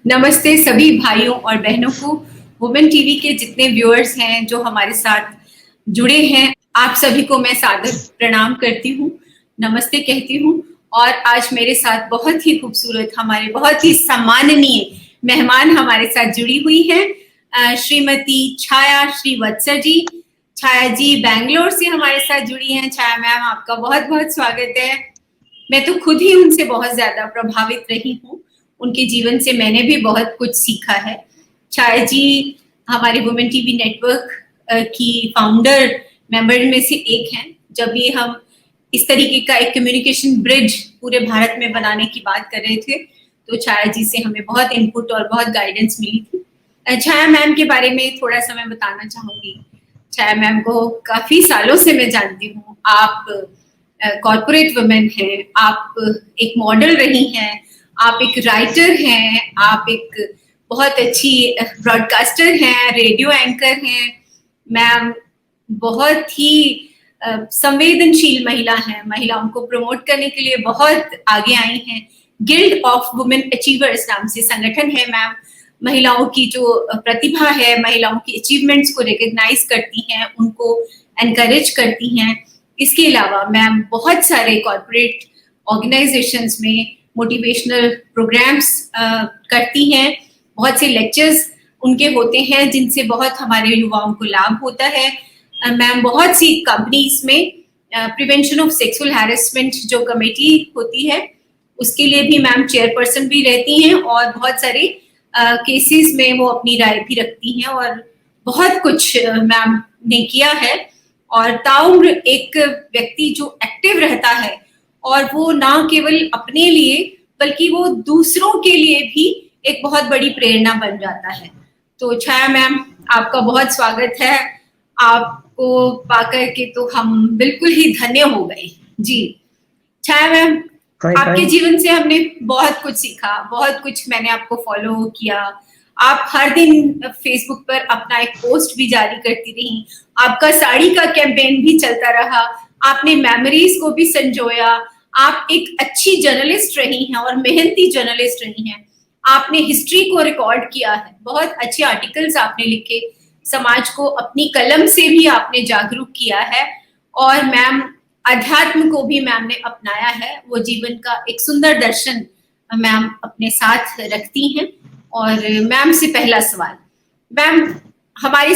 नमस्ते सभी भाइयों और बहनों को। वुमेन टीवी के जितने व्यूअर्स हैं जो हमारे साथ जुड़े हैं, आप सभी को मैं सादर प्रणाम करती हूँ, नमस्ते कहती हूँ। और आज मेरे साथ बहुत ही खूबसूरत, हमारे बहुत ही सम्माननीय मेहमान हमारे साथ जुड़ी हुई हैं। श्रीमती छाया श्रीवत्सर जी। छाया जी बैंगलोर से हमारे साथ जुड़ी हैं। छाया मैम, आपका बहुत बहुत स्वागत है। मैं तो खुद ही उनसे बहुत ज्यादा प्रभावित रही हूँ, उनके जीवन से मैंने भी बहुत कुछ सीखा है। छाया जी हमारे वुमेन टीवी नेटवर्क की फाउंडर मेंबर में से एक हैं। जब ये हम इस तरीके का एक कम्युनिकेशन ब्रिज पूरे भारत में बनाने की बात कर रहे थे, तो छाया जी से हमें बहुत इनपुट और बहुत गाइडेंस मिली थी। छाया मैम के बारे में थोड़ा सा मैं बताना चाहूंगी। छाया मैम को काफी सालों से मैं जानती हूँ। आप कॉर्पोरेट वुमेन हैं, आप एक मॉडल रही हैं, आप एक राइटर हैं, आप एक बहुत अच्छी ब्रॉडकास्टर हैं, रेडियो एंकर हैं। मैम बहुत ही संवेदनशील महिला हैं, महिलाओं को प्रमोट करने के लिए बहुत आगे आई हैं। गिल्ड ऑफ वुमेन अचीवर्स नाम से संगठन है मैम, महिलाओं की जो प्रतिभा है, महिलाओं की अचीवमेंट्स को रिकॉग्नाइज करती हैं, उनको एनकरेज करती हैं। इसके अलावा मैम बहुत सारे कॉर्पोरेट ऑर्गेनाइजेशंस में मोटिवेशनल प्रोग्राम्स करती हैं। बहुत से लेक्चर्स उनके होते हैं जिनसे बहुत हमारे युवाओं को लाभ होता है। मैम बहुत सी कंपनीज में प्रिवेंशन ऑफ सेक्सुअल हैरेसमेंट जो कमेटी होती है, उसके लिए भी मैम चेयरपर्सन भी रहती हैं, और बहुत सारे केसेस में वो अपनी राय भी रखती हैं, और बहुत कुछ मैम ने किया है। और ताउम्र एक व्यक्ति जो एक्टिव रहता है, और वो ना केवल अपने लिए बल्कि वो दूसरों के लिए भी एक बहुत बड़ी प्रेरणा बन जाता है। तो छाया मैम, आपका बहुत स्वागत है। आपको पाकर के तो हम बिल्कुल ही धन्य हो गए जी। छाया मैम, आपके जीवन से हमने बहुत कुछ सीखा, बहुत कुछ मैंने आपको फॉलो किया। आप हर दिन फेसबुक पर अपना एक पोस्ट भी जारी करती रही, आपका साड़ी का कैंपेन भी चलता रहा, आपने मेमोरीज को भी संजोया, आप एक अच्छी जर्नलिस्ट रही हैं और मेहनती जर्नलिस्ट रही हैं। आपने हिस्ट्री को रिकॉर्ड किया है, बहुत अच्छे आर्टिकल्स आपने लिखे, समाज को अपनी कलम से भी आपने जागरूक किया है। और मैम अध्यात्म को भी मैम ने अपनाया है, वो जीवन का एक सुंदर दर्शन मैम अपने साथ रखती हैं। और मैम से पहला सवाल, मैम हमारे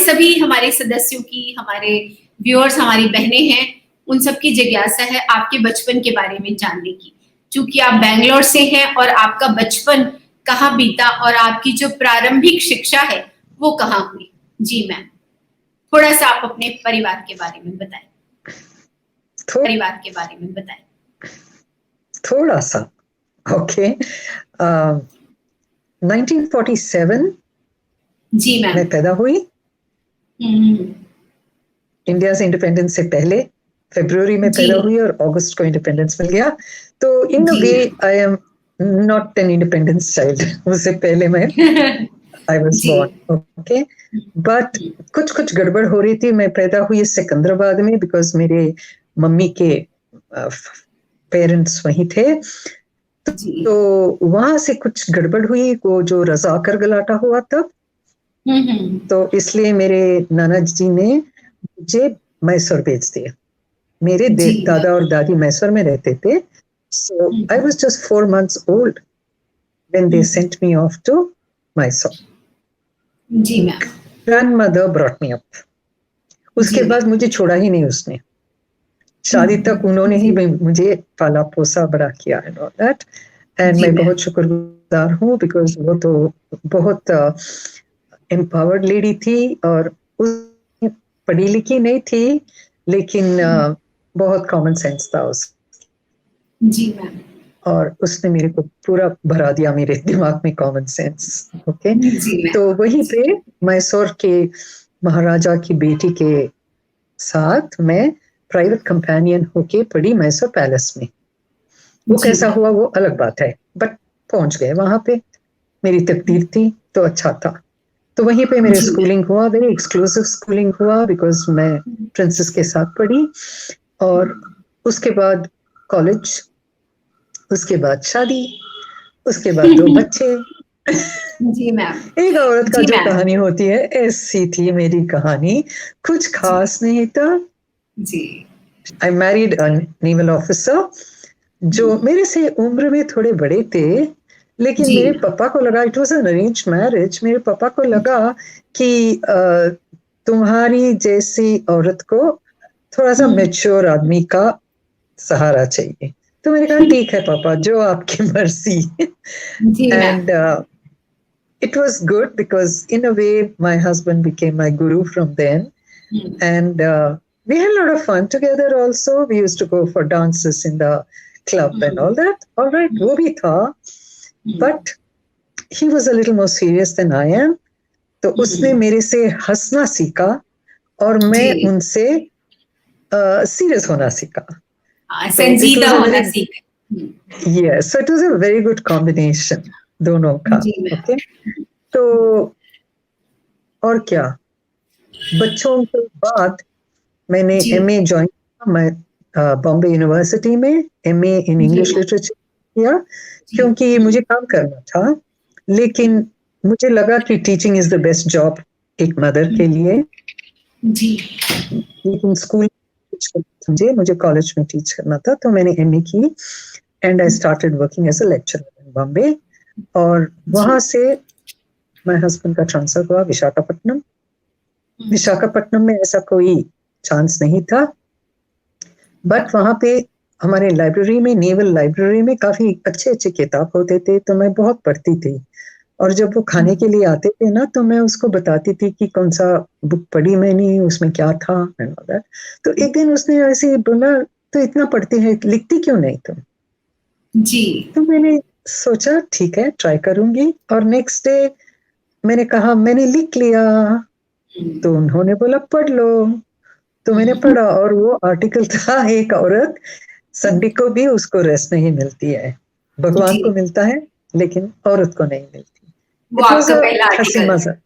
सदस्यों की, हमारे व्यूअर्स, हमारी बहनें हैं, उन सबकी जिज्ञासा है आपके बचपन के बारे में जानने की। क्योंकि आप बैंगलोर से हैं और आपका बचपन कहाँ बीता और आपकी जो प्रारंभिक शिक्षा है वो कहाँ हुई। जी मैम, थोड़ा सा आप अपने परिवार के बारे में बताएं। थोड़ा सा ओके। 1947 जी मैम मैं पैदा हुई। इंडिया से इंडिपेंडेंस से पहले फरवरी में पैदा हुई और अगस्त को इंडिपेंडेंस मिल गया। तो in a way I am not an independence child, उससे पहले मैं I was born okay. But कुछ गड़बड़ हो रही थी। मैं पैदा हुई सिकंदराबाद में बिकॉज मेरे मम्मी के पेरेंट्स वहीं थे। तो वहां से कुछ गड़बड़ हुई, वो जो रजाकर गलाटा हुआ था, तो इसलिए मेरे नाना जी ने मुझे मैसूर भेज दिया। मेरे दादा और दादी मैसूर में रहते थे। So I was just 4 months old when they sent me off to Mysore. जी ma'am. Grandmother brought me up. उसके बाद मुझे छोड़ा ही नहीं उसने। शादी तक उन्होंने ही मुझे पाला पोसा बड़ा किया एंड ऑल दैट। एंड मैं बहुत शुक्रगुजार हूँ बिकॉज वो तो बहुत एम्पावर्ड लेडी थी, और पढ़ी लिखी नहीं थी लेकिन बहुत कॉमन सेंस था उस। जी मैम। और उसने मेरे को पूरा भरा दिया मेरे दिमाग में कॉमन सेंस ओके। तो वहीं पे मैसूर के महाराजा की बेटी के साथ मैं प्राइवेट कंपेनियन होके पढ़ी मैसूर पैलेस में। वो कैसा हुआ वो अलग बात है, बट पहुंच गए वहां पे। मेरी तकदीर थी तो अच्छा था। तो वहीं पे मेरी स्कूलिंग हुआ, वेरी एक्सक्लूसिव स्कूलिंग हुआ बिकॉज मैं प्रिंसेस के साथ पढ़ी। और उसके बाद कॉलेज, उसके बाद शादी, उसके बाद 2 बच्चे जी मैम। एक औरत का जी जो मैम। कहानी होती है, ऐसी थी मेरी कहानी, कुछ खास नहीं था। जी। I married a naval officer जो मेरे से उम्र में थोड़े बड़े थे, लेकिन जी मेरे मैम। पापा को लगा, it was an arrange marriage, मेरे पापा को लगा कि तुम्हारी जैसी औरत को थोड़ा सा मेच्योर आदमी का सहारा चाहिए। तो मैंने कहा ठीक है पापा, जो आपकी मर्जी। जी ma'am. And it was good because in a way my husband became my guru from then, and we had a lot of fun together also. We used to go for dances in the club and all that. All right, wo bhi tha, but he was a little more serious than I am. तो उसने मेरे से हंसना सीखा और मैं जी। उनसे serious होना सीखा। तो इट संजीदा वाज अ होना वेरी, सीखा। Yes, so it was a very good combination दोनों का। जी मैम। ओके, तो और क्या, बच्चों के बाद मैंने जी। एमए ज्वाइन किया, मैं बॉम्बे यूनिवर्सिटी में एमए इन जी इंग्लिश मैम। लिटरेचर किया, जी। क्योंकि मुझे काम करना था। लेकिन मुझे लगा कि teaching is the best job एक मदर के लिए। जी। लेकिन स्कूल समझे, मुझे कॉलेज में टीच करना था, तो मैंने एमए की and I started working as a lecturer in Bombay. और जी। वहां से माय हस्बैंड का ट्रांसफर हुआ विशाखापट्टनम। विशाखापट्टनम में ऐसा कोई चांस नहीं था, बट वहां पे हमारे लाइब्रेरी में, नेवल लाइब्रेरी में काफी अच्छे अच्छे किताब होते थे, तो मैं बहुत पढ़ती थी। और जब वो खाने के लिए आते थे ना, तो मैं उसको बताती थी कि कौन सा बुक पढ़ी मैंने, उसमें क्या था एंड ऑल दैट। तो एक दिन उसने ऐसे बोला, तो इतना पढ़ती है, लिखती क्यों नहीं तुम? जी। तो मैंने सोचा ठीक है, ट्राई करूंगी। और नेक्स्ट डे मैंने कहा मैंने लिख लिया, तो उन्होंने बोला पढ़ लो। तो मैंने पढ़ा, और वो आर्टिकल था, एक औरत संडे को भी उसको रेस्ट नहीं मिलती है, भगवान जी। को मिलता है लेकिन औरत को नहीं मिलती। वो इट वाज आपका अ पहला हंसी आर्टिकल था। मजाक,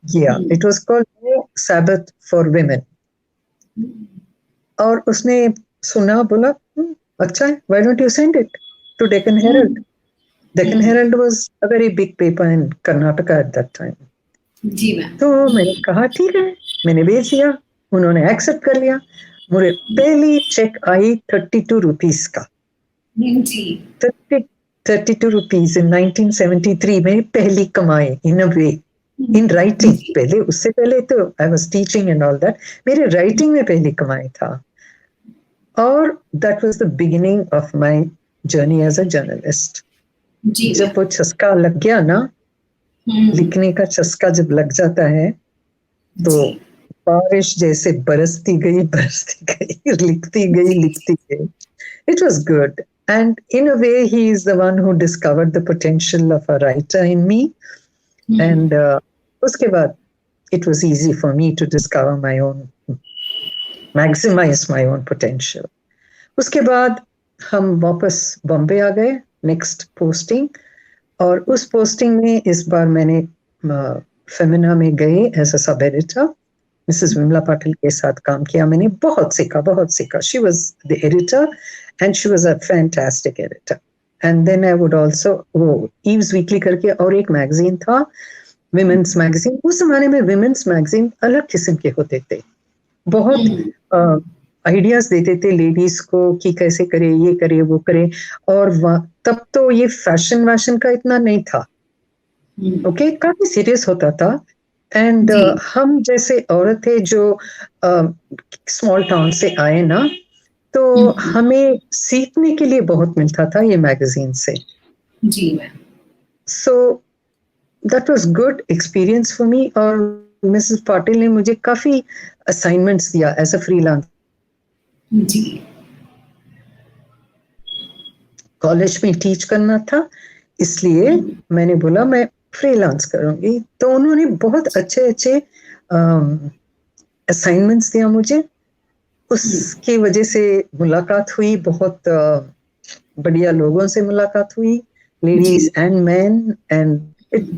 या it was called no Sabbath for women. और उसने सुना, बोला अच्छा है, why don't you send it to Deccan Herald? Deccan Herald was a very big paper in Karnataka at that time. जी मैम। तो मैंने कहा ठीक है, मैंने भेज दिया, उन्होंने एक्सेप्ट कर लिया। मुझे पहली चेक आई 32 रुपीज का। जी। 32 रुपीज इन 1973 में पहली कमाई इन अ वे, इन राइटिंग। जी। पहले, उससे पहले तो I was teaching and all that, मेरे राइटिंग में पहली कमाई था। और that was the beginning of my journey as a journalist. जी जब मैम। वो चस्का लग गया ना, लिखने का चस्का जब लग जाता है, तो जी। बारिश जैसे बरसती गई, जी। लिखती गई। It was good. And in a way, he is the one who discovered the potential of a writer in me. And uske baad, it was easy for me to discover my own, maximize my own potential. उसके बाद हम वापस बॉम्बे आ गए, next posting. और उस posting में इस बार मैंने फेमिना में गई as a sub editor. Mrs Vimla Patil के साथ काम किया मैंने, बहुत सीखा, बहुत सीखा। She was the editor and she was a fantastic editor. And then I would also, वो ईव्स वीकली करके और एक मैगजीन था, विमेंस मैगजीन। उस जमाने में विमेंस मैगजीन अलग किस्म के होते थे, बहुत आइडियाज देते थे लेडीज को कि कैसे करे, ये करे, वो करे। और तब तो ये फैशन वैशन का इतना नहीं था, ओके, काफी सीरियस होता था। एंड जी। हम जैसे औरत थे जो स्मॉल टाउन से आए ना, तो हमें सीखने के लिए बहुत मिलता था ये मैगजीन से। जी ma'am. So that was good experience for me. और मिसेस पाटिल ने मुझे काफी असाइनमेंट्स दिया एज अ फ्रीलांस। जी। कॉलेज में टीच करना था, इसलिए मैंने बोला मैं फ्रीलांस करूंगी। तो उन्होंने बहुत अच्छे अच्छे असाइनमेंट्स दिया मुझे। उसकी वजह से मुलाकात हुई, बहुत बढ़िया लोगों से मुलाकात हुई, जी। Ladies and man. And it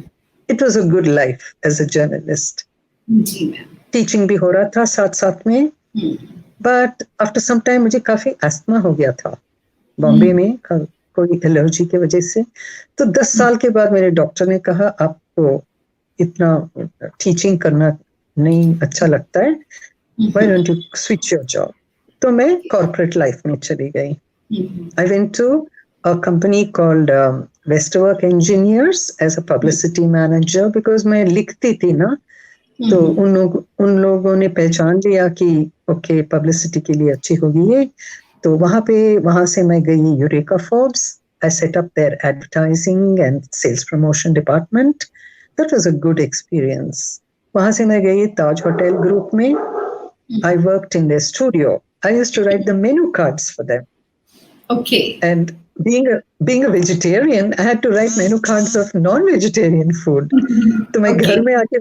it was a good life as a journalist. जी मैम। टीचिंग भी हो रहा था साथ साथ में। बट आफ्टर सम टाइम मुझे काफी अस्थमा हो गया था बॉम्बे में, कोई एलर्जी की वजह से। तो 10 साल के बाद मेरे डॉक्टर ने कहा आपको इतना टीचिंग करना नहीं अच्छा लगता है, why don't you switch your job. तो मैं कॉर्पोरेट लाइफ में चली गई। I went to a company called Westwork engineers as a publicity manager, because मैं लिखती थी ना, तो उन लोगों ने पहचान लिया कि ओके पब्लिसिटी के लिए अच्छी होगी ये। तो वहां से मैं गई Eureka Forbes. I set up their advertising and sales promotion department. That was a good experience. वहां से मैं गई ताज होटल ग्रुप में। I worked in their studio. I used to write the menu cards for them. Okay. And being a vegetarian, I had to write menu cards of non-vegetarian food. तो मैं घर में आके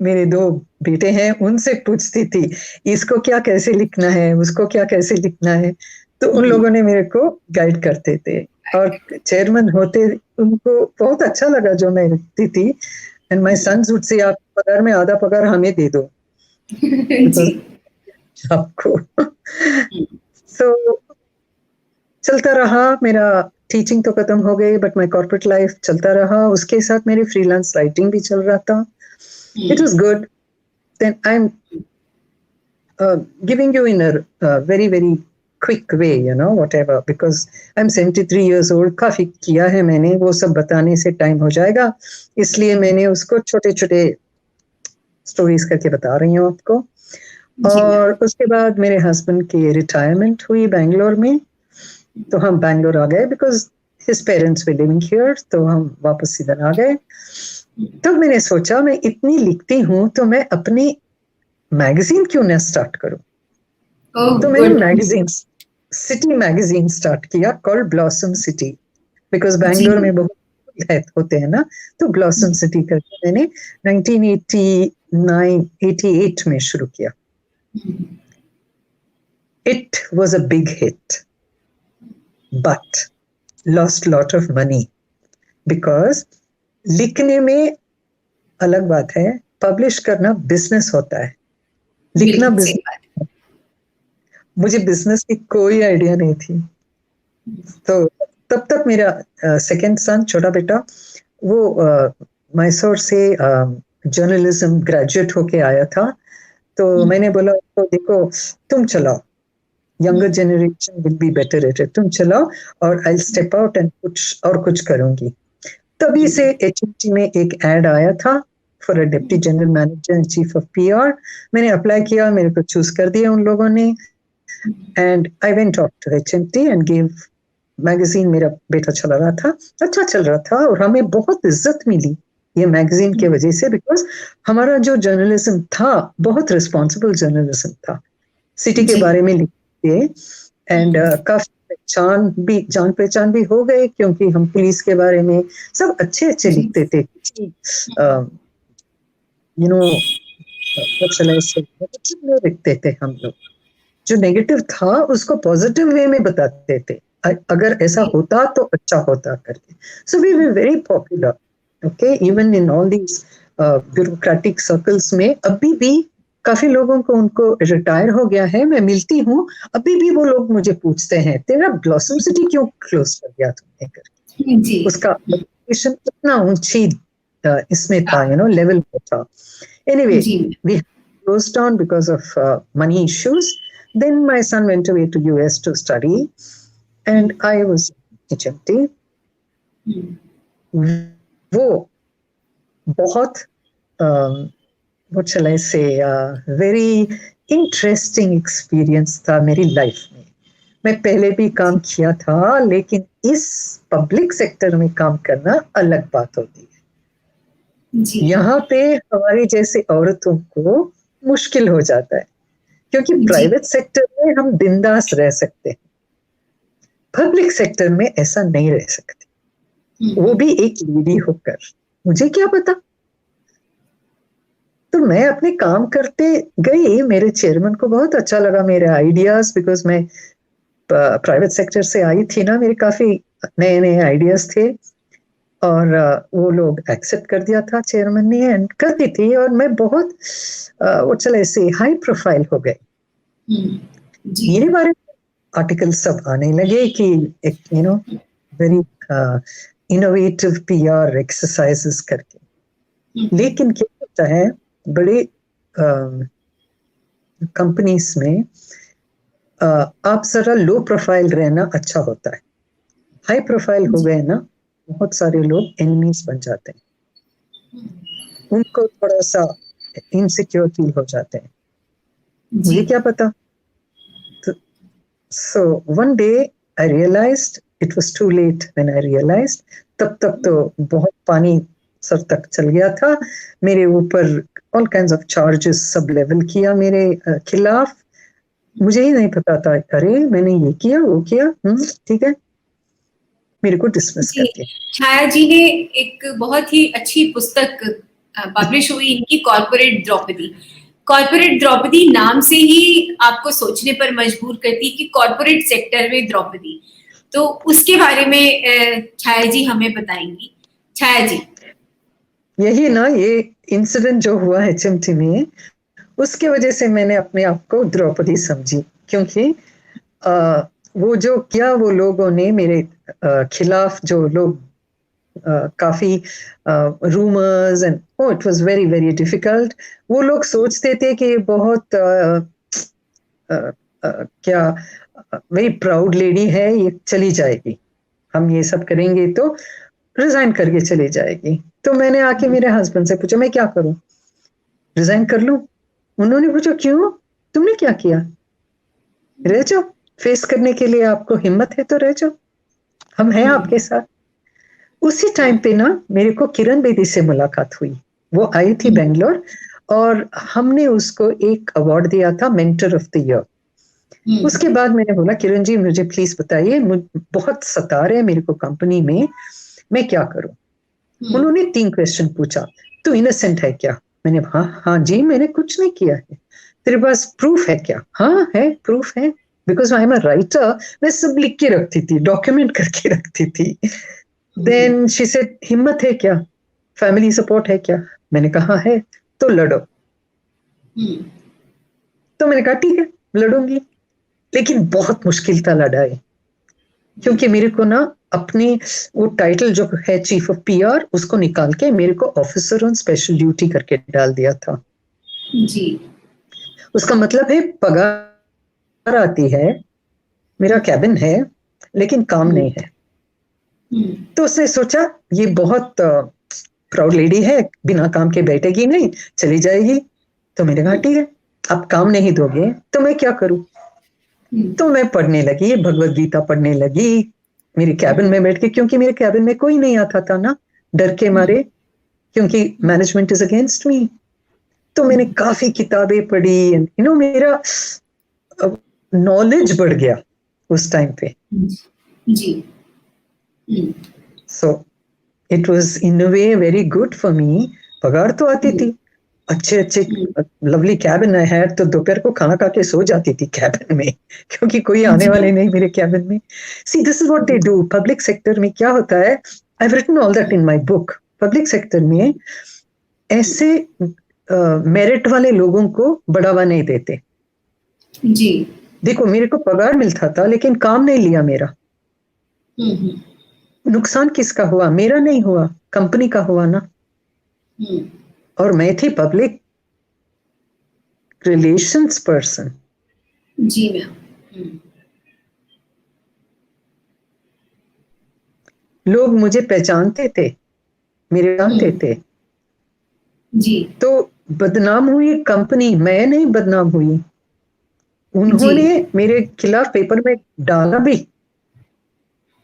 मेरे 2 बेटे हैं, उनसे पूछती थी इसको क्या कैसे लिखना है, उसको क्या कैसे लिखना है। तो उन लोगों ने मेरे को गाइड करते थे, और चेयरमैन होते उनको बहुत अच्छा लगा जो मैं लिखती थी। And my sons would say आप पगार में आधा पगार हमें दे दो आपको। सो चलता रहा मेरा। टीचिंग तो खत्म हो गई, बट माय कॉर्पोरेट लाइफ चलता रहा। उसके साथ मेरी फ्रीलांस राइटिंग भी चल रहा था। It was good. Then I'm giving you in a very, very quick way, whatever, because I'm 73 years old. काफी किया है मैंने, वो सब बताने से टाइम हो जाएगा, इसलिए मैंने उसको छोटे छोटे स्टोरीज करके बता रही हूँ आपको। और उसके बाद मेरे हस्बैंड की रिटायरमेंट हुई बैंगलोर में, तो हम बैंगलोर आ गए because his parents way living here, तो हम वापस इधर आ गए। तब मैंने सोचा मैं इतनी लिखती हूँ तो मैं अपनी मैगजीन क्यों ना स्टार्ट करूं। तो मैंने मैगजीन सिटी मैगजीन स्टार्ट किया called blossom city, because Bangalore में बहुत होते हैं ना, तो ब्लॉसम सिटी करके मैंने 1988 में शुरू किया। It was a big hit but lost lot of money, because लिखने में अलग बात है, पब्लिश करना बिजनेस होता है, लिखना बिजनेस। मुझे बिजनेस की कोई आइडिया नहीं थी। तो तब तक मेरा सेकंड सन, छोटा बेटा, वो मैसूर से जर्नलिज्म ग्रेजुएट होके आया था। तो मैंने बोला तो देखो तुम चलाओ, younger generation will be better at it, तुम चलाओ और आई स्टेप आउट एंड कुछ करूंगी। तभी से HMT में एक एड आया था for a deputy general manager and chief of PR। मैंने अप्लाई किया, मेरे को चूज कर दिया उन लोगों ने, and I went off to HMT and give magazine. मेरा बेटा चला रहा था, अच्छा चल रहा था, और हमें बहुत इज्जत मिली ये मैगजीन के वजह से, बिकॉज हमारा जो जर्नलिज्म था बहुत रिस्पॉन्सिबल जर्नलिज्म था, सिटी के बारे में लिखते, एंड काफी जान पहचान भी हो गए, क्योंकि हम पुलिस के बारे में सब अच्छे लिखते थे। लिखते थे हम लोग, जो नेगेटिव था उसको पॉजिटिव वे में बताते थे, अगर ऐसा होता तो अच्छा होता करके। So we were very popular, okay, even in all these bureaucratic circles में। अभी भी काफी लोगों को उनको रिटायर हो गया है, मैं मिलती हूँ, अभी भी वो लोग मुझे पूछते हैं तेरा ब्लॉसम सिटी क्यों क्लोज कर दिया तुमने करके। उसका एजुकेशन इतना ऊंची इसमें था, लेवल पे था। Anyway, we closed down because of money issues. Then my son went away to US to study, and I was HMT. वो बहुत what shall I say, very interesting experience था मेरी लाइफ में। मैं पहले भी काम किया था, लेकिन इस पब्लिक सेक्टर में काम करना अलग बात होती है। यहाँ पे हमारी जैसे औरतों को मुश्किल हो जाता है, क्योंकि प्राइवेट सेक्टर में हम बिंदास रह सकते हैं, पब्लिक सेक्टर में ऐसा नहीं रह सकते, वो भी एक लेडी होकर। मुझे क्या पता, तो मैं अपने काम करते गई। मेरे चेयरमैन को बहुत अच्छा लगा मेरे आइडियाज, बिकॉज मैं प्राइवेट सेक्टर से आई थी ना, मेरे काफी नए नए आइडियाज थे, और वो लोग एक्सेप्ट कर दिया था चेयरमैन ने, एंड करती थी, और मैं बहुत वो चले से हाई प्रोफाइल हो गए। मेरे बारे में आर्टिकल सब आने लगे कि वेरी इनोवेटिव पीआर एक्सरसाइजेस करके। लेकिन क्या होता है बड़े कंपनीज में आप जरा लो प्रोफाइल रहना अच्छा होता है। हाई प्रोफाइल हो गए ना, बहुत सारे लोग एनिमीज बन जाते हैं, उनको थोड़ा सा इनसिक्योर फील हो जाते हैं। मुझे क्या पता। So one day I realised, it was too late when I realised. तब तक तो बहुत पानी सर तक चल गया था, मेरे ऊपर all kinds of charges sub level किया मेरे खिलाफ। मुझे ही नहीं पता था, अरे मैंने ये किया वो किया, ठीक है, मेरे को डिसमिस करके। छाया जी ने एक बहुत ही अच्छी पुस्तक पब्लिश हुई इनकी, कॉर्पोरेट द्रौपदी। कॉर्पोरेट द्रौपदी नाम से ही आपको सोचने पर मजबूर करती कि कॉर्पोरेट सेक्टर में द्रौपदी, तो उसके बारे में छाया जी हमें बताएंगी। छाया जी। यही ना, ये इंसिडेंट जो हुआ HMT में, उसके वजह से मैंने अपने आप को द्रौपदी समझी, क्योंकि वो जो किया वो लोगों ने मेरे खिलाफ, जो लोग काफी rumours and it was very very difficult. वो लोग सोचते थे कि बहुत क्या वेरी प्राउड लेडी है, ये चली जाएगी, हम ये सब करेंगे तो रिजाइन करके चली जाएगी। तो मैंने आके मेरे हस्बैंड से पूछा मैं क्या करूं, रिजाइन कर लूं? उन्होंने पूछा क्यों, तुमने क्या किया, रह जाओ, फेस करने के लिए आपको हिम्मत है तो रह जाओ, हम हैं आपके साथ। उसी टाइम पे ना मेरे को किरण बेदी से मुलाकात हुई। वो आई थी बेंगलोर और हमने उसको एक अवार्ड दिया था, मेंटर ऑफ द ईयर। उसके बाद मैंने बोला किरण जी मुझे प्लीज बताइए, बहुत सता रहे मेरे को कंपनी में, मैं क्या करूं? उन्होंने 3 क्वेश्चन पूछा। तू इनोसेंट है क्या? मैंने हाँ जी मैंने कुछ नहीं किया है। तेरे पास प्रूफ है क्या? हाँ है, प्रूफ है, because I am a writer, मैं सब लिख के रखती थी, डॉक्यूमेंट करके रखती थी। देन शी सेड हिम्मत है क्या, फैमिली सपोर्ट है क्या? मैंने कहा है, तो लड़ो। तो मैंने कहा ठीक है लड़ूंगी, लेकिन बहुत मुश्किल था लड़ाई, क्योंकि मेरे को ना अपनी वो टाइटल जो है चीफ ऑफ पीआर, उसको निकाल के मेरे को ऑफिसर ऑन स्पेशल ड्यूटी करके डाल दिया था जी। उसका मतलब है पगार आती है, मेरा कैबिन है, लेकिन काम नहीं है। तो उसने सोचा ये बहुत प्राउड लेडी है, बिना काम के बैठेगी नहीं, चली जाएगी। तो मैंने कहा ठीक है, अब काम नहीं दोगे तो मैं क्या करूं? तो मैं पढ़ने लगी, भगवत गीता पढ़ने लगी मेरे कैबिन में बैठ के, क्योंकि मेरे कैबिन में कोई नहीं आता था ना, डर के मारे, क्योंकि मैनेजमेंट इज अगेंस्ट मी। तो मैंने काफी किताबें पढ़ी, यू नो मेरा नॉलेज बढ़ गया उस टाइम पे। जी। So it was in a way very good for me. पगार तो आती थी, अच्छे अच्छे लवली कैबिन है, तो दोपहर को खाना खा के सो जाती थी कैबिन में, क्योंकि कोई आने वाले नहीं मेरे कैबिन में। See this is what they do. Public sector में क्या होता है, I have written all that in my book. Public sector में ऐसे मेरिट वाले लोगों को बढ़ावा नहीं देते। जी। देखो मेरे को पगार मिलता था, लेकिन काम नहीं लिया मेरा। नुकसान किसका हुआ? मेरा नहीं हुआ, कंपनी का हुआ ना। और मैं थी पब्लिक रिलेशंस पर्सन। जी मैम। लोग मुझे पहचानते थे, मेरे जानते थे। जी। तो बदनाम हुई कंपनी, मैं नहीं बदनाम हुई। उन्होंने मेरे खिलाफ पेपर में डाला भी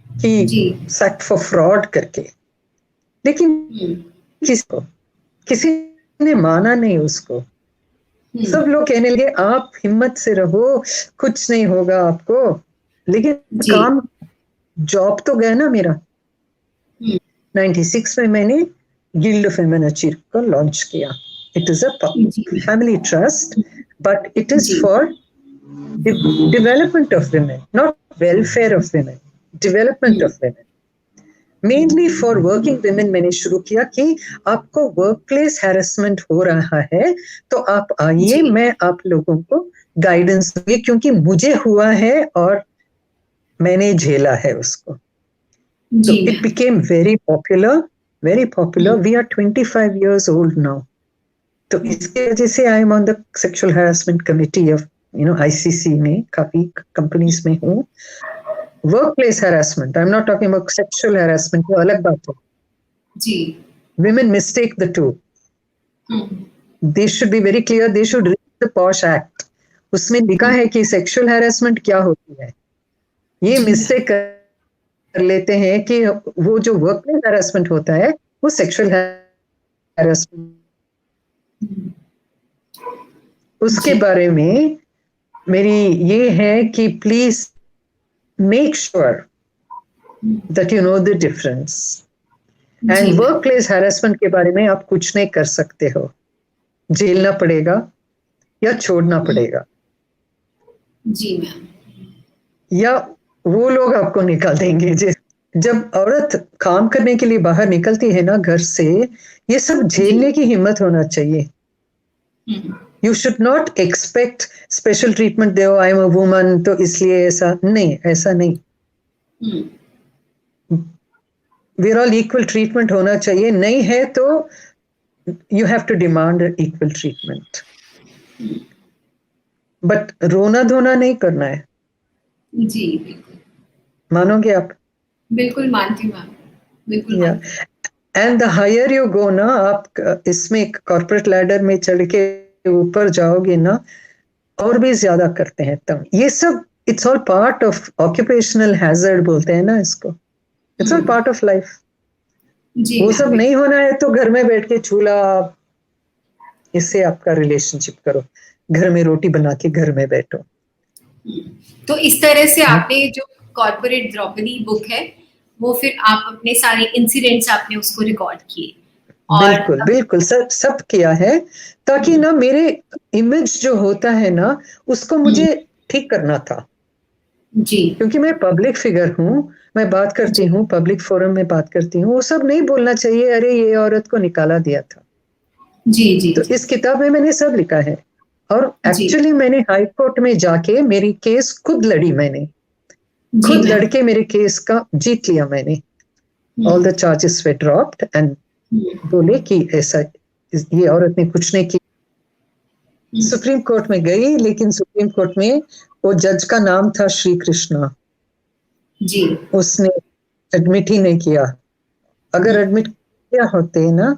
कि सैक्ट फॉर फ्रॉड करके, लेकिन किसी ने माना नहीं उसको। सब लोग कहने लगे आप हिम्मत से रहो, कुछ नहीं होगा आपको, लेकिन काम जॉब तो गया ना मेरा। 96 में मैंने गिल्ड ऑफ विमेन अचीवर को लॉन्च किया। It is a family trust, but it is for development of women, not welfare of women, development of women. Mainly for working women मैंने शुरू किया कि आपको वर्क प्लेस हैरेसमेंट हो रहा है तो आप आइए, मैं आप लोगों को गाइडेंस दूंगी, क्योंकि मुझे हुआ है और मैंने झेला है उसको। So it became very popular. We are 25 years old now. तो इसके वजह से I am on the sexual harassment committee of ICC में, काफी कंपनीज में हूँ. Work place harassment, I am not talking about sexual harassment, वो अलग बात है जी. Women mistake the two. They should be very clear. They should read the POSH Act. उसमें लिखा है कि सेक्सुअल हैरेसमेंट क्या होती है. ये मिस्टेक कर लेते हैं कि वो जो वर्क प्लेस हैरेसमेंट होता है वो सेक्सुअल हैरेसमेंट. उसके बारे में मेरी ये है कि please make sure that you know the difference. And work place harassment के बारे में आप कुछ नहीं कर सकते हो. झेलना पड़ेगा या छोड़ना पड़ेगा जी मैम, या वो लोग आपको निकाल देंगे. जब औरत काम करने के लिए बाहर निकलती है ना घर से, ये सब झेलने की हिम्मत होना चाहिए. You should not expect special treatment they, I am a woman तो इसलिए ऐसा नहीं. We are all equal treatment होना चाहिए. नहीं है तो you have to demand equal treatment. But रोना धोना नहीं करना है जी. बिल्कुल मानोगे आप? बिल्कुल मानती हूँ मैम, बिल्कुल. And the higher you go ना, आप इसमें कॉर्पोरेट लैडर में चढ़ के ऊपर जाओगे ना, और भी ज्यादा करते हैं तब. ये सब it's all part of occupational hazard बोलते हैं ना इसको. It's all part of life. वो सब नहीं होना है तो घर में बैठ के चूल्हा, इससे आपका रिलेशनशिप करो. घर में रोटी बना के घर में बैठो. तो इस तरह से आपने जो कॉर्पोरेट द्रौपदी बुक है वो फिर आप अपने सारे इंसिडेंट्स आपने उसको रिकॉर्ड किए. बिल्कुल बिल्कुल सब किया है, ताकि ना मेरे इमेज जो होता है ना उसको मुझे ठीक करना था जी. क्योंकि मैं पब्लिक फिगर हूँ, मैं बात करती हूँ, पब्लिक फोरम में बात करती हूँ. वो सब नहीं बोलना चाहिए अरे ये औरत को निकाला दिया था जी. तो इस किताब में मैंने सब लिखा है. और एक्चुअली मैंने हाई कोर्ट में जाके मेरी केस खुद लड़ी. मैंने खुद लड़के मेरे केस का जीत लिया मैंने. All the charges way dropped and बोले कि ऐसा ये औरत ने कुछ नहीं किया. सुप्रीम कोर्ट में गई, लेकिन सुप्रीम कोर्ट में वो जज का नाम था श्री कृष्णा जी. उसने एडमिट ही नहीं किया. अगर एडमिट किया होते ना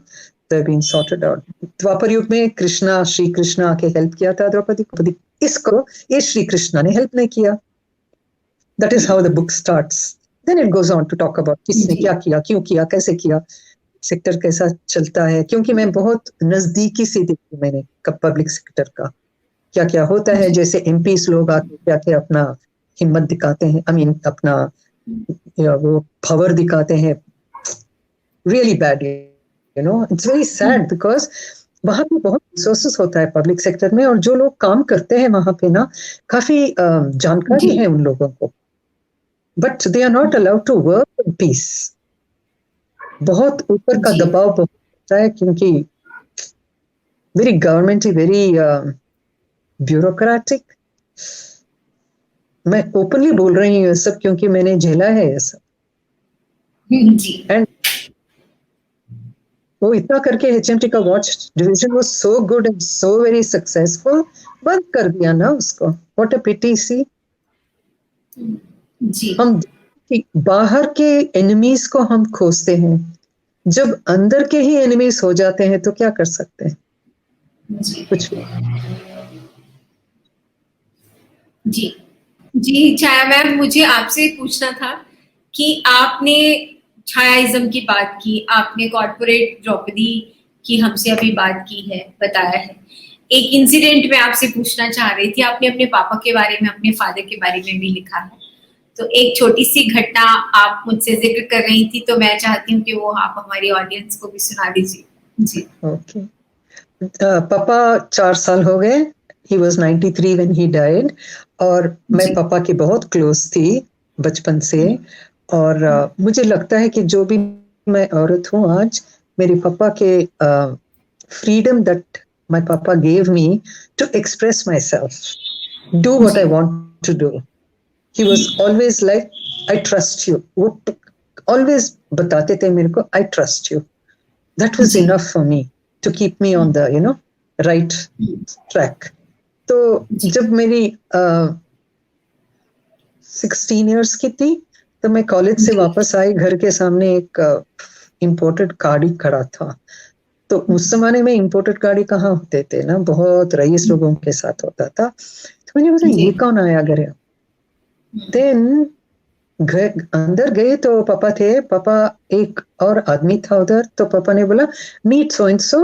तो बीन सॉर्टेड आउट. द्वापर युग में श्री कृष्णा आके हेल्प किया था द्रौपदी को. इसको ये श्री कृष्णा ने हेल्प नहीं किया. That is how the book starts. Then it goes on to talk about किसने क्या किया, क्यों किया, कैसे किया, सेक्टर कैसा चलता है. क्योंकि मैं बहुत नजदीकी से देखी मैंने पब्लिक सेक्टर का क्या क्या होता है. जैसे एमपीस लोग आके क्या क्या अपना हिम्मत दिखाते हैं, अपना वो पावर दिखाते हैं. Really bad, you know. It's very sad because वहां पे बहुत रिसोर्सेस होता है पब्लिक सेक्टर में, और जो लोग काम करते हैं वहां पे ना काफी जानकारी है उन लोगों को. But they are not allowed to work in peace. बहुत ऊपर का दबाव बहुत होता है, क्योंकि मेरी गवर्नमेंट इज वेरी ब्यूरोक्रेटिक. मैं ओपनली बोल रही हूँ सब, क्योंकि मैंने झेला है ये सब. एंड वो इतना करके एचएमटी का watch division was so good and so very successful, बंद कर दिया ना उसको. व्हाट अ पिटी. सी जी, हम बाहर के एनिमीज को हम खोजते हैं, जब अंदर के ही एनिमीज हो जाते हैं तो क्या कर सकते हैं कुछ भी. जी छाया मैम, मुझे आपसे पूछना था कि आपने छायाइज्म की बात की, आपने कॉर्पोरेट द्रौपदी की हमसे अभी बात की है, बताया है. एक इंसिडेंट मैं आपसे पूछना चाह रही थी. आपने अपने पापा के बारे में, अपने फादर के बारे में भी लिखा है, तो एक छोटी सी घटना आप मुझसे जिक्र कर रही थी, तो मैं चाहती हूँ कि वो आप हमारी ऑडियंस को भी सुना दीजिए जी. ओके. पापा 4 साल हो गए. He was 93 when he died. और मैं पापा की बहुत क्लोज थी बचपन से. और मुझे लगता है कि जो भी मैं औरत हूँ आज, मेरे पापा के freedom that my papa gave me to express myself, do what I want to do. He was always like, I trust you. वो ऑलवेज बताते थे मेरे को, I trust you, that was enough for me to keep me on the right track. तो जब मेरी 16 years की थी तो मैं कॉलेज से वापस आई, घर के सामने एक इम्पोर्टेड गाड़ी खड़ा था। तो उस जमाने में इम्पोर्टेड गाड़ी कहाँ होते थे ना, बहुत रईस लोगों के साथ होता था। तो मैंने बोला ये कौन आया घर? देन अंदर गए तो पापा थे, पापा एक और आदमी था उधर। तो पापा ने बोला मीट सो एंड सो,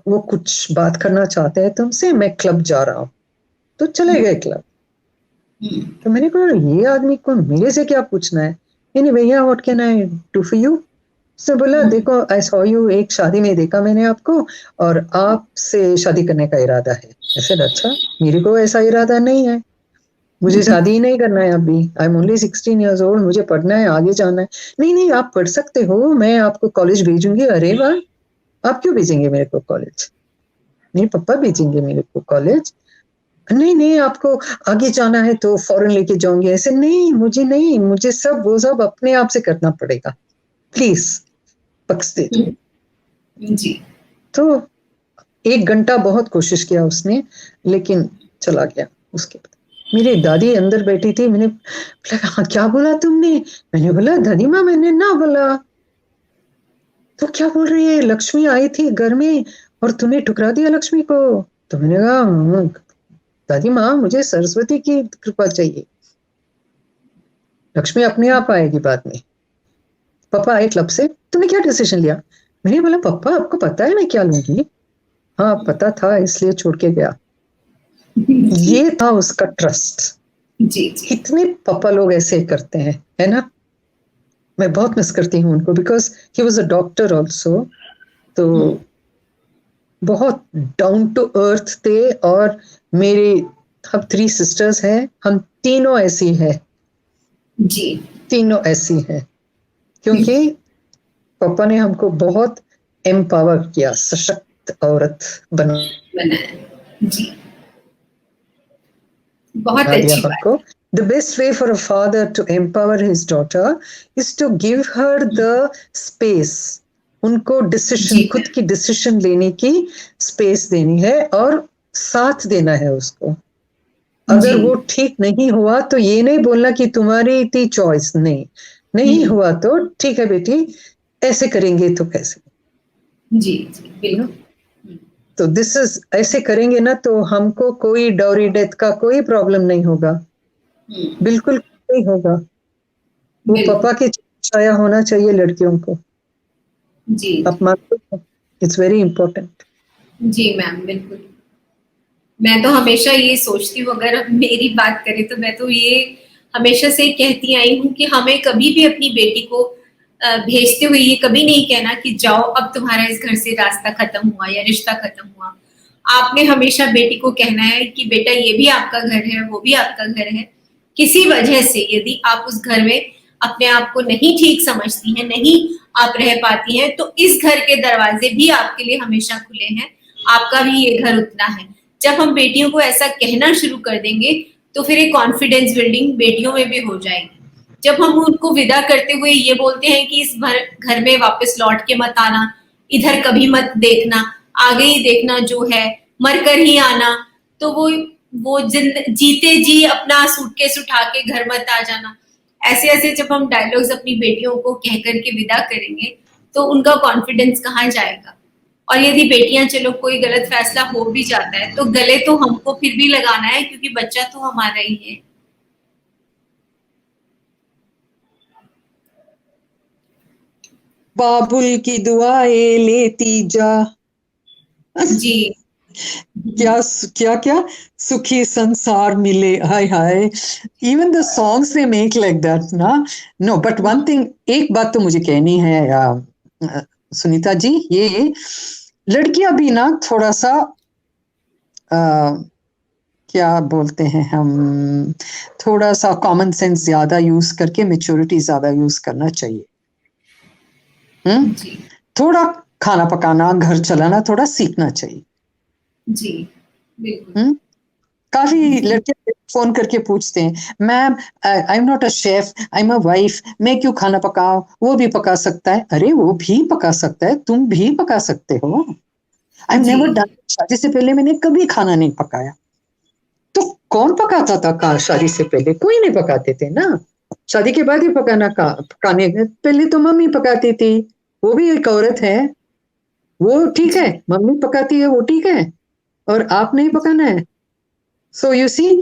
वो कुछ बात करना चाहते हैं तुमसे, मैं क्लब जा रहा हूँ। तो चले गए क्लब। तो मैंने कहा ये आदमी को मेरे से क्या पूछना है? नहीं भैया, what can I do for you? उसने बोला देखो, आई सॉ यू, एक शादी में देखा मैंने आपको और आपसे शादी करने का इरादा है। ऐसे अच्छा, मेरे को ऐसा इरादा नहीं है, मुझे शादी ही नहीं करना है अभी, I am only 16 years old, मुझे पढ़ना है, आगे जाना है। नहीं नहीं, आप पढ़ सकते हो, मैं आपको कॉलेज भेजूंगी। अरे वाह, आप क्यों भेजेंगे मेरे को कॉलेज? नहीं पापा भेजेंगे मेरे को कॉलेज। नहीं नहीं, आपको आगे जाना है तो फॉरेन लेके जाऊंगी। ऐसे नहीं, मुझे सब वो सब अपने आप से करना पड़ेगा, प्लीज पक्ष दे दो। जी। तो 1 घंटा बहुत कोशिश किया उसने, लेकिन चला गया। उसके बाद मेरी दादी अंदर बैठी थी, मैंने बोला क्या बोला तुमने? मैंने बोला दादी माँ मैंने ना बोला। तो क्या बोल रही है, लक्ष्मी आई थी घर में और तूने ठुकरा दिया लक्ष्मी को? तो मैंने कहा दादी माँ मुझे सरस्वती की कृपा चाहिए, लक्ष्मी अपने आप आएगी बाद में। पापा आए क्लब से, तुमने क्या डिसीजन लिया? मैंने बोला पापा आपको पता है मैं क्या लूंगी? हाँ पता था, इसलिए छोड़ के गया। ये था उसका ट्रस्ट। जी। कितने पापा लोग ऐसे करते हैं, है ना? मैं बहुत मिस करती हूँ उनको, because he was a doctor also. तो बहुत डाउन टू अर्थ थे। और मेरी हम 3 सिस्टर्स हैं, हम तीनों ऐसी हैं जी। तीनों ऐसी हैं, क्योंकि पापा ने हमको बहुत एम्पावर किया, सशक्त औरत बनाया। जी, बहुत दिया अच्छी बात। हमको। The best way for a father to empower his daughter is to give her the space. उनको डिसीजन, खुद की डिसीजन लेने की स्पेस देनी है और साथ देना है उसको। अगर वो ठीक नहीं हुआ तो ये नहीं बोलना कि तुम्हारी थी चॉइस, नहीं हुआ तो ठीक है बेटी, ऐसे करेंगे तो कैसे? जी बिल्कुल। तो दिस इज, ऐसे करेंगे ना तो हमको कोई डाउरी डेथ का कोई प्रॉब्लम नहीं होगा, बिल्कुल नहीं होगा। वो पापा की छाया होना चाहिए लड़कियों को। जी आप मानते हो? It's very important. जी मैम, बिल्कुल। मैं तो हमेशा ये सोचती हूँ, अगर मेरी बात करें तो मैं तो ये हमेशा से कहती आई हूँ कि हमें कभी भी अपनी बेटी को भेजते हुए ये कभी नहीं कहना कि जाओ अब तुम्हारा इस घर से रास्ता खत्म हुआ या रिश्ता खत्म हुआ। आपने हमेशा बेटी को कहना है कि बेटा ये भी आपका घर है, वो भी आपका घर है। किसी वजह से यदि आप उस घर में अपने आप को नहीं ठीक समझती हैं, नहीं आप रह पाती हैं, तो इस घर के दरवाजे भी आपके लिए हमेशा खुले हैं, आपका भी ये घर उतना है। जब हम बेटियों को ऐसा कहना शुरू कर देंगे तो फिर एक कॉन्फिडेंस बिल्डिंग बेटियों में भी हो जाएगी। जब हम उनको विदा करते हुए ये बोलते हैं कि इस घर में वापस लौट के मत आना, इधर कभी मत देखना, आगे ही देखना जो है, मर कर ही आना, तो वो जीते जी अपना सूटकेस उठा के घर मत आ जाना, ऐसे ऐसे जब हम डायलॉग्स अपनी बेटियों को कह करके विदा करेंगे तो उनका कॉन्फिडेंस कहाँ जाएगा। और यदि बेटियां चलो कोई गलत फैसला हो भी जाता है तो गले तो हमको फिर भी लगाना है, क्योंकि बच्चा तो हमारा ही है। बाबुल की दुआएं लेती जा। जी। क्या क्या क्या सुखी संसार मिले, हाय हाय। Even the songs they make like that ना। नो बट वन थिंग, एक बात तो मुझे कहनी है सुनीता जी, ये लड़कियां भी ना थोड़ा सा क्या बोलते हैं हम, थोड़ा सा कॉमन सेंस ज्यादा यूज करके मैच्योरिटी ज्यादा यूज करना चाहिए। जी थोड़ा खाना पकाना, घर चलाना थोड़ा सीखना चाहिए। जी बिल्कुल। काफी लड़के फोन करके पूछते हैं, ma'am I am not a chef, I am a wife, मैं क्यों खाना पकाऊं, वो भी पका सकता है। अरे वो भी पका सकता है, तुम भी पका सकते हो। आई एम नेवर डन, शादी से पहले मैंने कभी खाना नहीं पकाया। तो कौन पकाता था शादी से पहले? कोई नहीं पकाते थे ना। शादी के बाद ही पकाने पहले तो मम्मी पकाती थी, वो भी एक औरत है, वो ठीक है, मम्मी पकाती है वो ठीक है, और आप नहीं पकाना है। सो यू सी,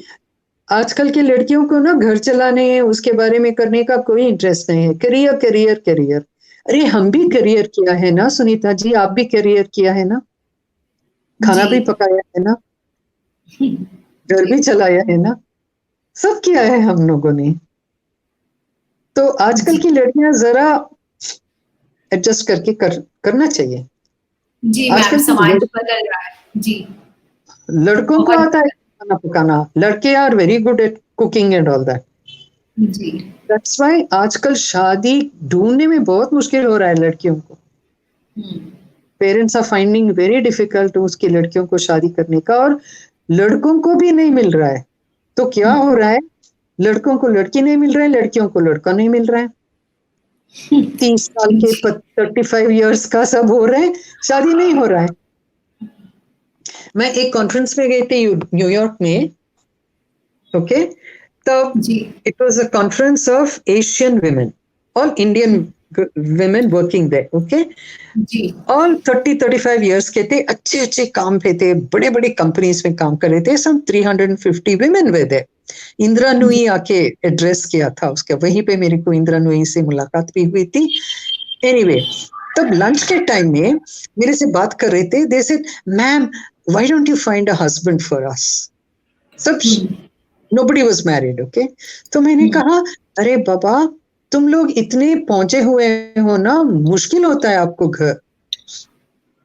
आजकल की लड़कियों को ना घर चलाने उसके बारे में करने का कोई इंटरेस्ट नहीं है। करियर करियर करियर, अरे हम भी करियर किया है ना सुनीता जी, आप भी करियर किया है ना, खाना भी पकाया है ना, घर भी चलाया है ना, सब किया है हम लोगों ने। तो आजकल की लड़कियां जरा एडजस्ट करके करना चाहिए। जी मैम, आजकल समाज बदल रहा है जी। लड़कों को आता है खाना पकाना, लड़के are very good at cooking and all that. जी दैट्स व्हाई आजकल शादी ढूंढने में बहुत मुश्किल हो रहा है लड़कियों को। Parents are finding very difficult उसकी लड़कियों को शादी करने का, और लड़कों को भी नहीं मिल रहा है। तो क्या हो रहा है, लड़कों को लड़की नहीं मिल रहा है, लड़कियों को लड़का नहीं मिल रहा है। 30 साल के 35 इयर्स का सब हो रहे हैं, शादी नहीं हो रहा है। मैं एक कॉन्फ्रेंस में गई थी न्यूयॉर्क में, ओके, तब it was a conference of Asian women, all Indian women working there, okay, all 30-35 years के थे, अच्छे अच्छे काम पे थे, बड़े बड़े कंपनीज में काम कर रहे थे, some 350 women were there। Indira Nooyi आके एड्रेस किया था उसके, वहीं पे मेरे को इंदिरा नूई से मुलाकात भी हुई थी। एनीवे, तब लंच के टाइम में मेरे से बात कर रहे थे, they said ma'am why don't you find a husband for us. सब nobody was married, okay। तो मैंने कहा अरे बाबा तुम लोग इतने पहुंचे हुए हो ना, मुश्किल होता है आपको घर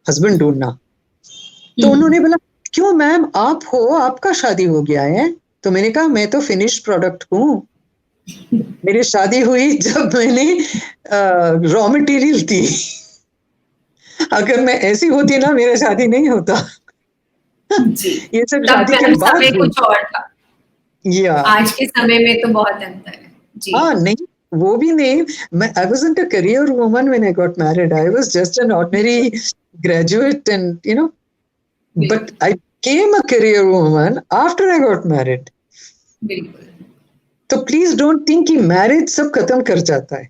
हस्बैंड ढूंढना। तो उन्होंने बोला क्यों मैम, आप हो, आपका शादी हो गया है। तो मैंने कहा मैं तो फिनिश्ड प्रोडक्ट हूँ, मेरी शादी हुई जब मैंने रॉ मटेरियल थी। अगर मैं ऐसी होती ना मेरा शादी नहीं होता। ये सब शादी के बाद कुछ और था। आज के समय में तो बहुत अंतर है जी। हाँ नहीं, वो भी नहीं, मैं I wasn't a career woman when I got married, I was just an ordinary graduate, and you know, but I became a career woman after I got married। तो प्लीज डोंट थिंक कि marriage सब खत्म कर जाता है।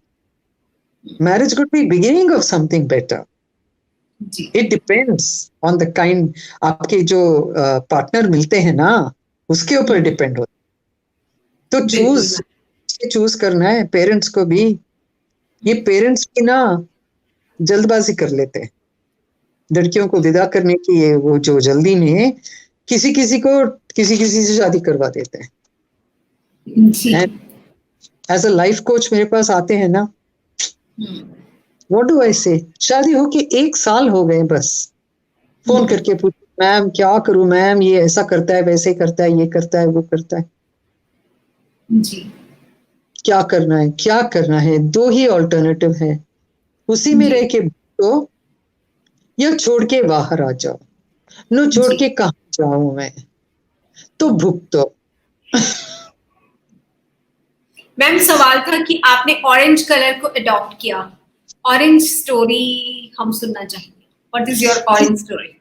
Marriage could be beginning of something better. It depends on the kind, आपके जो partner मिलते हैं ना उसके ऊपर डिपेंड होता है। तो चूज करना है। पेरेंट्स को भी, ये पेरेंट्स भी ना जल्दबाजी कर लेते हैं लड़कियों को विदा करने की, ये वो जो जल्दी में किसी किसी से शादी करवा देते हैं। एज अ लाइफ कोच मेरे पास आते हैं ना, व्हाट डू आई से, शादी होके 1 साल हो गए बस, फोन करके पूछ मैम क्या करूं मैम, ये ऐसा करता है वैसे करता है, ये करता है वो करता है जी, क्या करना है। 2 ही ऑल्टरनेटिव है, उसी में रह के तो या छोड़ के बाहर आ जाओ। नो छोड़ के कहाँ जाऊं मैं, तो भुगतो। मैम सवाल था कि आपने ऑरेंज कलर को अडॉप्ट किया, ऑरेंज स्टोरी हम सुनना चाहेंगे। What is your orange story?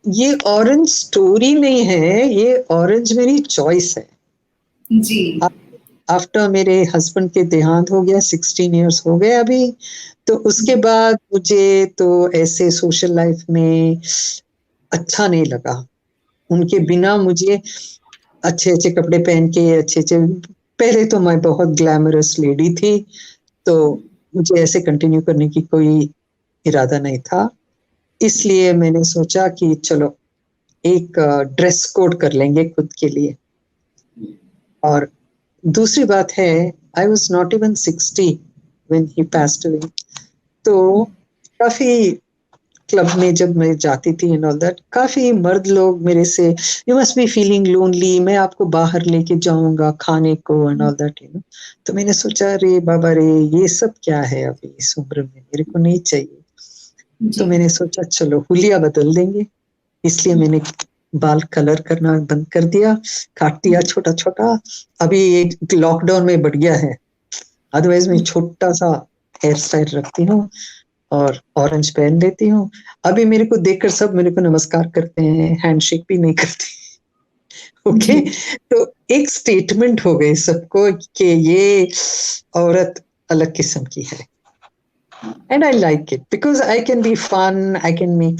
ये ऑरेंज स्टोरी नहीं है, ये ऑरेंज मेरी चॉइस है जी। आफ्टर मेरे हस्बैंड के देहांत हो गया, 16 इयर्स हो गए अभी, तो उसके बाद मुझे तो ऐसे सोशल लाइफ में अच्छा नहीं लगा। उनके बिना मुझे अच्छे अच्छे कपड़े पहन के अच्छे पहले तो मैं बहुत ग्लैमरस लेडी थी, तो मुझे ऐसे कंटिन्यू करने की कोई इरादा नहीं था। इसलिए मैंने सोचा कि चलो एक ड्रेस कोड कर लेंगे खुद के लिए। और दूसरी बात है, I was not even 60 when he passed away. तो काफी क्लब में जब मैं जाती थी एंड ऑल दैट, काफी मर्द लोग मेरे से you must be feeling lonely, मैं आपको बाहर लेके जाऊंगा खाने को and all that, you know. तो मैंने सोचा रे बाबा रे, ये सब क्या है अभी इस उम्र में, मेरे को नहीं चाहिए। तो मैंने सोचा चलो हुलिया बदल देंगे, इसलिए मैंने बाल कलर करना बंद कर दिया, काट दिया छोटा छोटा। अभी एक लॉकडाउन में बढ़ गया है, अदरवाइज मैं छोटा सा हेयर स्टाइल रखती हूँ और ऑरेंज पहन लेती हूँ। अभी मेरे को देखकर सब मेरे को नमस्कार करते हैं, हैंडशेक भी नहीं करते। ओके तो एक स्टेटमेंट हो गई सबको कि ये औरत अलग किस्म की है। And I like it because I can be fun, I can make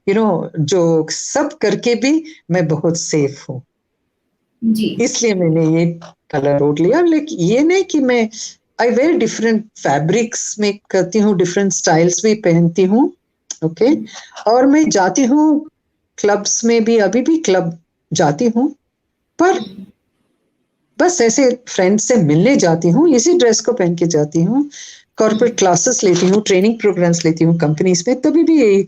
joke, सब करके भी मैं बहुत सेफ हूँ। इसलिए मैंने ये कलर कोड लिया। लेकिन ये नहीं कि मैं आई वेयर डिफरेंट फैब्रिक्स में करती हूँ, डिफरेंट स्टाइल्स भी पहनती हूँ। ओके और मैं जाती हूँ क्लब्स में भी, अभी भी क्लब जाती हूँ, पर बस ऐसे फ्रेंड्स से मिलने जाती हूँ, इसी ड्रेस को पहन के जाती हूँ। कॉर्पोरेट क्लासेस लेती हूँ, ट्रेनिंग प्रोग्राम्स लेती हूँ कंपनीज में, तभी भी यही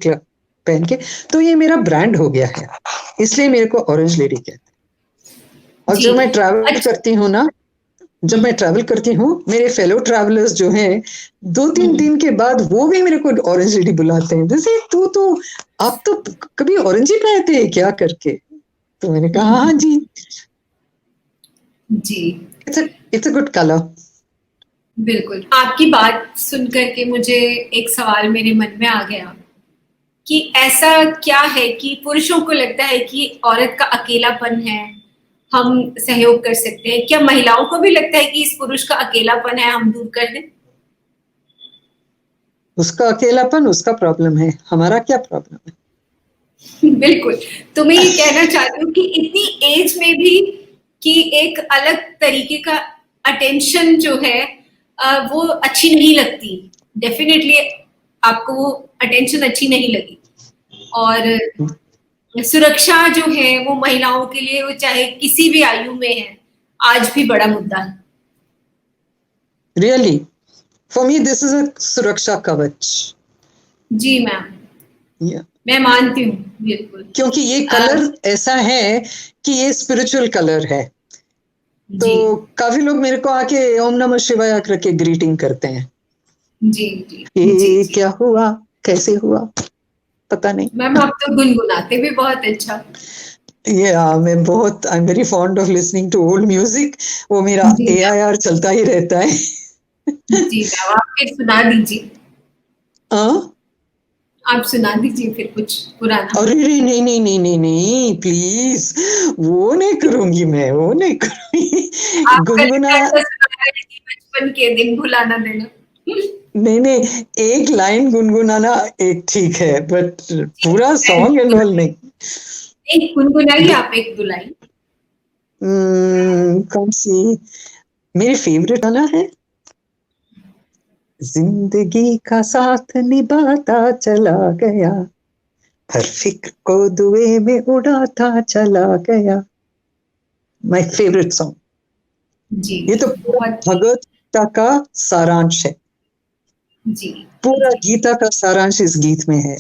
पहन के। तो ये मेरा ब्रांड हो गया है, इसलिए मेरे को ऑरेंज लेडी कहते हैं। और जब मैं ट्रैवल करती हूँ ना, जब मैं ट्रैवल करती हूँ, मेरे फेलो ट्रैवलर्स जो हैं 2-3 दिन के बाद वो भी मेरे को ऑरेंज लेडी बुलाते हैं, जैसे तू तो आप तो कभी ऑरेंज ही पहनते हैं क्या करके। तो मैंने कहा हाँ जी जी, इट्स अ गुड कलर। बिल्कुल। आपकी बात सुन करके मुझे एक सवाल मेरे मन में आ गया कि ऐसा क्या है कि पुरुषों को लगता है कि औरत का अकेलापन है, हम सहयोग कर सकते हैं, क्या महिलाओं को भी लगता है कि इस पुरुष का अकेलापन है, हम दूर कर दें? उसका अकेलापन उसका प्रॉब्लम है, हमारा क्या प्रॉब्लम है। बिल्कुल। तो मैं ये कहना चाहती हूँ कि इतनी एज में भी कि एक अलग तरीके का अटेंशन जो है वो अच्छी नहीं लगती। डेफिनेटली आपको वो अटेंशन अच्छी नहीं लगी। और सुरक्षा जो है वो महिलाओं के लिए, वो चाहे किसी भी आयु में है, आज भी बड़ा मुद्दा है। Really for me this is a सुरक्षा कवच। जी मैम, मैं मानती हूँ बिल्कुल, क्योंकि ये कलर ऐसा है कि ये स्पिरिचुअल कलर है। तो काफी लोग मेरे को आके ओम नमः शिवाय करके ग्रीटिंग करते हैं। जी जी ये जी, जी। क्या हुआ, कैसे हुआ, पता नहीं। मैम आप तो गुनगुनाते भी बहुत अच्छा। मैं बहुत I am very fond of listening to old music. वो मेरा AIR चलता ही रहता है। जी मैम, आप फिर सुना दीजिए। आप सुना दीजिए फिर कुछ पुराना। अरे नहीं नहीं नहीं नहीं नहीं प्लीज, वो नहीं करूंगी मैं, वो नहीं करूंगी। गुनगुना बचपन के दिन भुलाना देना। नहीं नहीं, एक लाइन गुनगुनाना एक ठीक है, बट पूरा सॉन्ग एंड ऑल नहीं। एक गुनगुनाइए आप, एक दो लाइन। कौन सी मेरी फेवरेट गाना है? जिंदगी का साथ निभाता चला गया, हर फिक्र को दुए में उड़ाता चला गया। My favourite song. जी, ये तो पूरा भगवत गीता का सारांश है। जी, पूरा गीता का सारांश इस गीत में है,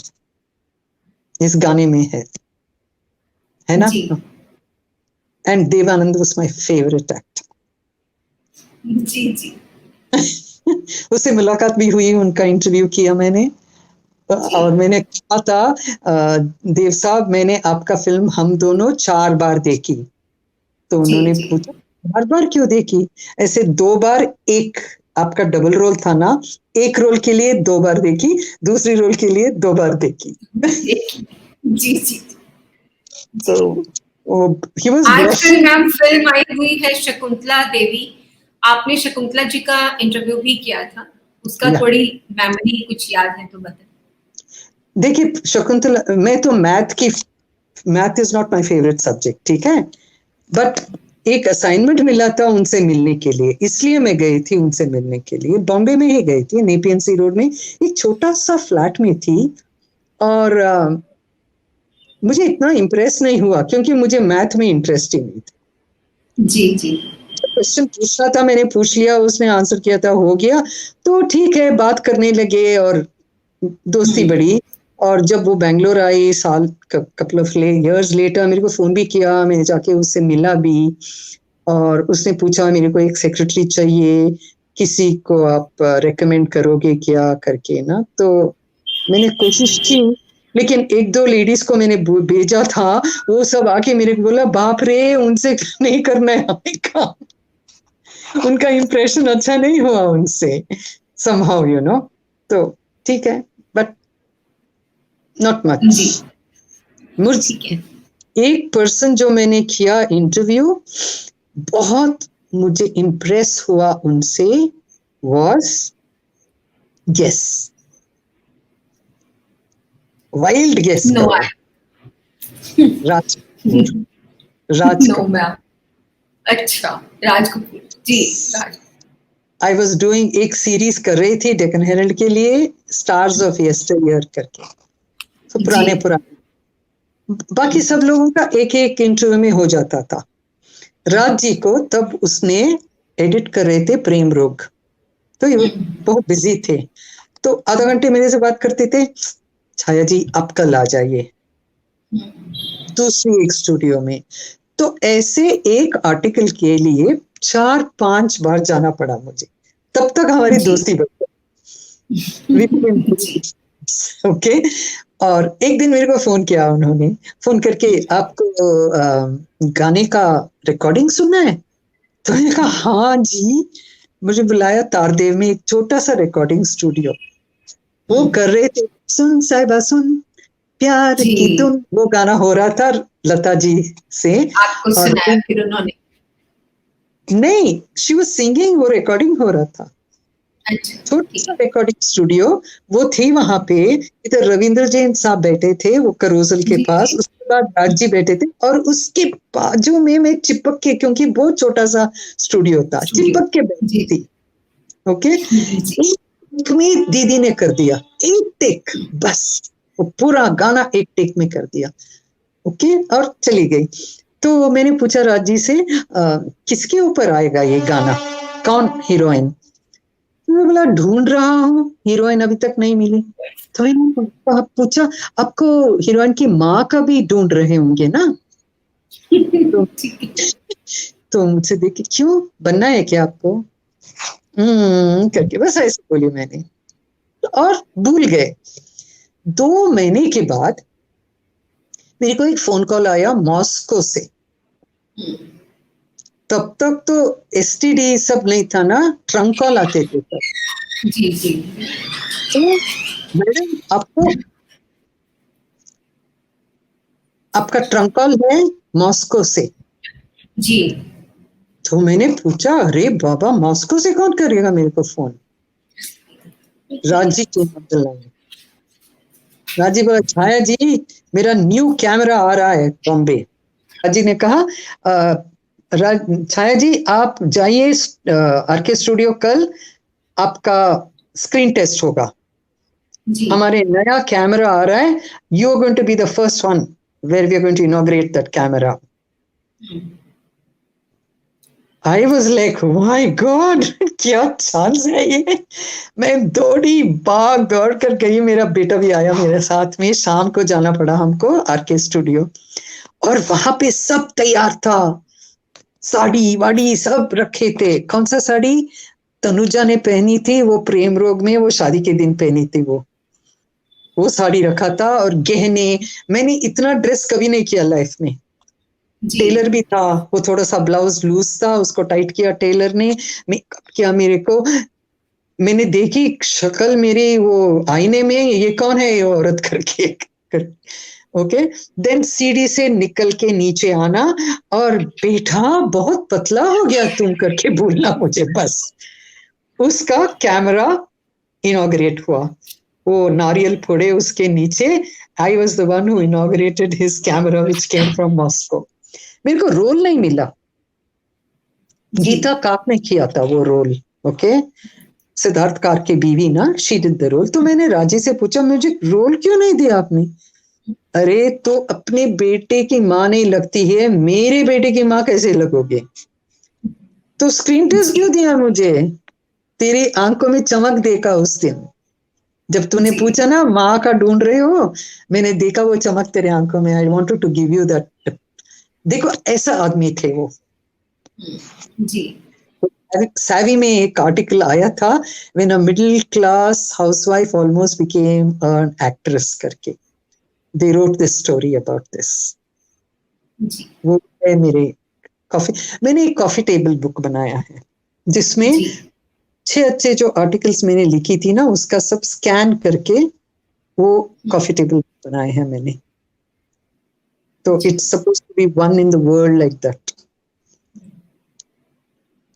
इस गाने में है ना? And Devanand was my favourite actor. जी जी। उससे मुलाकात भी हुई, उनका इंटरव्यू किया मैंने, और मैंने कहा था देव साहब मैंने आपका फिल्म हम दोनों 4 बार देखी। तो उन्होंने पूछा 4 बार क्यों देखी? ऐसे 2 बार, एक आपका डबल रोल था ना, एक रोल के लिए 2 बार देखी, दूसरी रोल के लिए 2 बार देखी। जी जी। तो he was आजकल मैम फिल्म आई हुई है शकुंतला देवी, आपने शकुंतला जी का इंटरव्यू भी किया था, उसका थोड़ी मेमोरी कुछ याद है तो बताइए। देखिए शकुंतला, मैं तो math is not my favourite subject, ठीक है, बट एक असाइनमेंट मिला था उनसे मिलने के लिए, इसलिए मैं गई थी उनसे मिलने के लिए। बॉम्बे में ही गई थी, नेपियन सी रोड में एक छोटा सा फ्लैट में थी। और मुझे इतना इम्प्रेस नहीं हुआ क्योंकि मुझे मैथ में इंटरेस्ट ही नहीं था। जी जी। क्वेश्चन पूछना था, मैंने पूछ लिया, उसने आंसर किया था, हो गया। तो ठीक है, बात करने लगे और दोस्ती बढ़ी। और जब वो बैंगलोर आई, साल कपल ऑफ इयर्स लेटर, मेरे को फोन भी किया, मैंने जाके उससे मिला भी। और उसने पूछा मेरे को एक सेक्रेटरी चाहिए, किसी को आप रेकमेंड करोगे क्या करके ना। तो मैंने कोशिश की लेकिन एक दो लेडीज को मैंने भेजा था, वो सब आके मेरे को बोला बाप रे उनसे नहीं करना है हमें काम, उनका इंप्रेशन अच्छा नहीं हुआ उनसे somehow you know। तो ठीक है, बट नॉट जी मच। मुझ ठीक है। एक पर्सन जो मैंने किया इंटरव्यू, बहुत मुझे इम्प्रेस हुआ उनसे, was guess, wild guess no करो। राज कपूर, राज नो कपूर। मैम। अच्छा, Raj Kapoor ji. Raj I was doing, एक सीरीज कर रही थी डेक्कन हेरल्ड के लिए, स्टार्स ऑफ यस्टरईयर करके, तो जी पुराने पुराने, बाकी सब लोगों का एक एक इंटरव्यू में हो जाता था। राज जी को तब उसने एडिट कर रहे थे प्रेम रोग, तो ये बहुत बिजी थे, तो आधा घंटे मेरे से बात करते थे, छाया जी आप कल आ जाइए दूसरी एक स्टूडियो में। तो ऐसे एक आर्टिकल के लिए 4-5 बार जाना पड़ा मुझे, तब तक हमारी जी दोस्ती बन गई। ओके। और एक दिन मेरे को फोन किया उन्होंने, फोन करके आपको गाने का रिकॉर्डिंग सुनना है? तो मैंने कहा हाँ जी। मुझे बुलाया तारदेव में, एक छोटा सा रिकॉर्डिंग स्टूडियो, वो कर रहे थे सुन साहिबा सुन प्यार जी की धुन, वो गाना हो रहा था लता जी से। आपको और सुनाया फिर उन्होंने? नहीं, शी वाज सिंगिंग, वो रिकॉर्डिंग हो रहा था, अच्छा छोटा ठीक सा है। रिकॉर्डिंग स्टूडियो वो थी वहां पे। इधर रविंद्र जैन साहब बैठे थे वो करोजल के जी पास, जी उसके बाद राज जी बैठे थे, और उसके बाजू में मैं चिपक के, क्योंकि बहुत छोटा सा स्टूडियो था, स्टूडियो चिपक के जी बैठी थी। ओके। जी एक टेक में दीदी ने कर दिया, एक टेक बस, वो पूरा गाना एक टेक में कर दिया। ओके, और चली गई। तो मैंने पूछा राज जी से किसके ऊपर आएगा ये गाना, कौन हीरोइन? मैं बोला ढूंढ रहा हूँ, हीरोइन अभी तक नहीं मिली। तो मैंने पूछा आपको हीरोइन की माँ का भी ढूंढ रहे होंगे ना? तो, ठीक है। तो मुझसे देखे क्यों, बनना है क्या आपको? करके बस ऐसे बोली मैंने, और भूल गए। 2 महीने के बाद मेरे को एक फोन कॉल आया मॉस्को से। तब तक तो एसटीडी सब नहीं था ना, ट्रंक कॉल आते थे तब। जी जी तो मैडम आपको, आपका ट्रंक कॉल है मॉस्को से। जी तो मैंने पूछा अरे बाबा मॉस्को से कौन करेगा मेरे को फोन? राजी के मतलब, राजी बोला छाया जी मेरा न्यू कैमरा आ रहा है बॉम्बे। राजी ने कहा छाया जी आप जाइए आरके स्टूडियो, कल आपका स्क्रीन टेस्ट होगा, जी हमारे नया कैमरा आ रहा है, you are going to be the first one where we are going to inaugurate that camera. I was like my god क्या चांस है ये। मैं दौड़ी, भाग दौड़ कर गई, मेरा बेटा भी आया मेरे साथ में, शाम को जाना पड़ा हमको आरके स्टूडियो, और वहां पे सब तैयार था, साड़ी वाड़ी सब रखे थे। कौन सा साड़ी तनुजा ने पहनी थी, वो प्रेम रोग में वो शादी के दिन पहनी थी, वो साड़ी रखा था, और गहने। मैंने इतना ड्रेस कभी नहीं किया लाइफ में। जी टेलर भी था, वो थोड़ा सा ब्लाउज लूज था, उसको टाइट किया टेलर ने, मेकअप किया मेरे को। मैंने देखी शक्ल मेरी वो आईने में, ये कौन है ये औरत कर, ओके। देन सीढ़ी से निकल के नीचे आना, और बेटा बहुत पतला हो गया तुम करके बोलना मुझे, बस उसका कैमरा इनॉग्रेट हुआ, वो नारियल फोड़े उसके नीचे। I was the one who inaugurated his camera which came from Moscow. मेरे को रोल नहीं मिला, जी गीता काक ने किया था वो रोल। ओके, सिद्धार्थ कार की बीवी ना, शी डिड द रोल। तो मैंने राजी से पूछा मुझे रोल क्यों नहीं दिया आपने? अरे तो अपने बेटे की माँ नहीं लगती है, मेरे बेटे की माँ कैसे लगोगे? तो स्क्रीन टेस्ट जी क्यों दिया मुझे? तेरी आंखों में चमक देखा उस दिन, जब तूने जी पूछा ना माँ का ढूंढ रहे हो, मैंने देखा वो चमक तेरे आंखों में। I wanted to give you that. देखो ऐसा आदमी थे वो। जी सैवी में एक आर्टिकल आया था, when a middle class housewife almost became an actress करके। they wrote this story about this. जी. वो है मेरे मैंने एक कॉफी टेबल बुक बनाया है जिसमें 6 अच्छे जो आर्टिकल्स मैंने लिखी थी ना उसका सब स्कैन करके वो कॉफी टेबल बनाए हैं मैंने. तो it's supposed to be one in the world like that.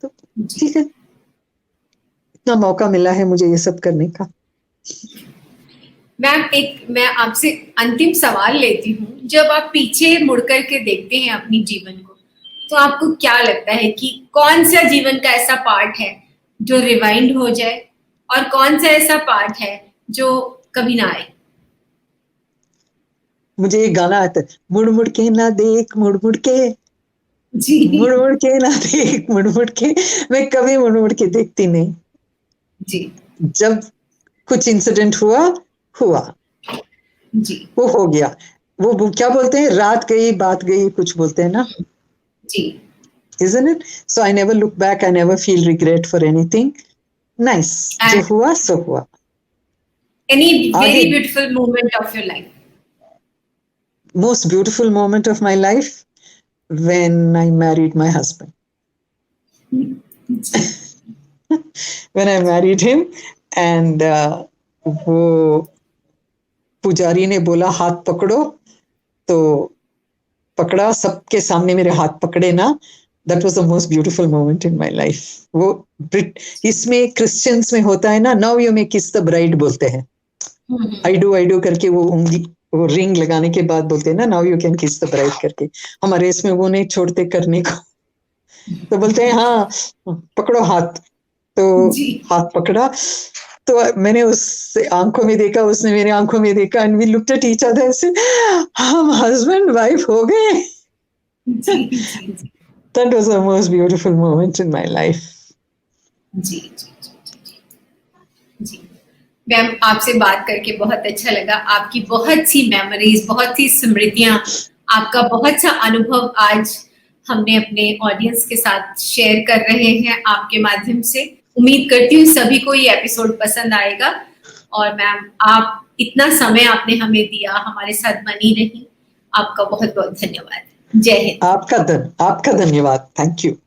तो ठीक है, इतना मौका मिला है मुझे ये सब करने का. मैम मैं आपसे अंतिम सवाल लेती हूँ. जब आप पीछे मुड़ कर के देखते हैं अपनी जीवन को तो आपको क्या लगता है कि कौन सा जीवन का ऐसा पार्ट है जो रिवाइंड हो जाए और कौन सा ऐसा पार्ट है जो कभी ना आए? मुझे एक गाना आता है, मुड़ मुड़ के ना देख मुड़ मुड़ के. जी. मुड़ मुड़ के ना देख मुड़ मुड़ के. मैं कभी मुड़ मुड़ के देखती नहीं. जी. जब कुछ इंसिडेंट हुआ जी. वो हो गया. वो क्या बोलते हैं, रात गई बात गई कुछ बोलते हैं ना. जी. Isn't it? So I never look back. I never feel regret for anything. Nice. जो हुआ सो हुआ. Any very beautiful moment of your life? Most beautiful moment of my life when I married my husband. When I married him and वो पुजारी ने बोला हाथ पकड़ो तो पकड़ा, सबके सामने मेरे हाथ पकड़े ना. That was the most beautiful moment in my life. वो इसमें क्रिश्चियंस में होता है ना, now you may kiss the bride बोलते हैं. I do करके वो उंगली वो रिंग लगाने के बाद बोलते हैं ना, now you can kiss the bride करके. हमारे इसमें वो नहीं छोड़ते करने को. तो बोलते हैं हाँ पकड़ो हाथ. तो हाथ पकड़ा तो मैंने उससे आंखों में देखा, उसने मेरे आंखों में देखा and we looked at each other and said हम हस्बैंड वाइफ हो गए. That was the most beautiful moment in my life. जी. मैम आपसे बात करके बहुत अच्छा लगा. आपकी बहुत सी मेमोरीज, बहुत सी स्मृतियां, आपका बहुत सा अनुभव आज हमने अपने ऑडियंस के साथ शेयर कर रहे हैं आपके माध्यम से. उम्मीद करती हूँ सभी को ये एपिसोड पसंद आएगा. और मैम आप इतना समय आपने हमें दिया, हमारे साथ बनी रही, आपका बहुत बहुत धन्यवाद. जय हिंद. आपका धन्यवाद. Thank you.